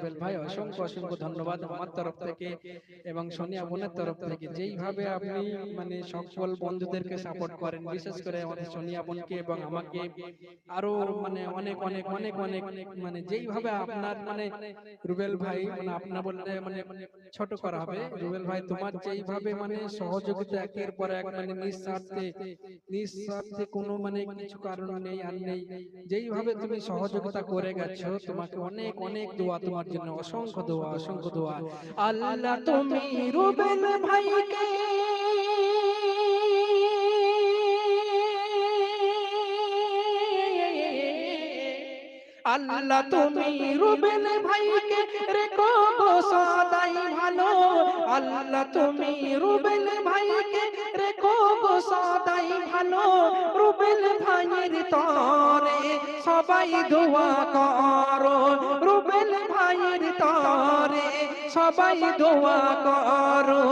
রুবেল ভাই, অসংখ্য অসংখ্য ধন্যবাদ আমার তরফ থেকে এবং সোনিয়া বোনের তরফ থেকে। যেইভাবে আপনি মানে সকল বন্ধুদেরকে সাপোর্ট করেন, বিশেষ করে আমাদের সোনিয়া বোনকে এবং আমাকে, আরো মানে অনেক অনেক অনেক অনেক মানে যেইভাবে আপনার মানে রুবেল ভাই মানে আপনার বললে মানে ছোট করা হবে, রুবেল ভাই তোমার যেইভাবে মানে সহযোগিতা একের পর এক মানে নিঃস্বার্থে নিঃস্বার্থে কোনো মানে কিছু কারণ নেই আর নেই, যেইভাবে তুমি সহযোগিতা করে গেছো, তোমাকে অনেক অনেক দোয়া তোমার জন্য, অসংখ্য দোয়া অসংখ্য দোয়া। আল্লাহ তুমি রুবেল ভাইকে আল্লাহ তুমি রুবেল ভাইকে রেখো গো সদাই ভালো, আল্লাহ তুমি রুবেল ভাইকে রেখো গো সদাই ভালো, রুবেল ভাইয়ের তরে সবাই দোয়া করো, রুবেল ভাইয়ের তরে সবাই দোয়া করো।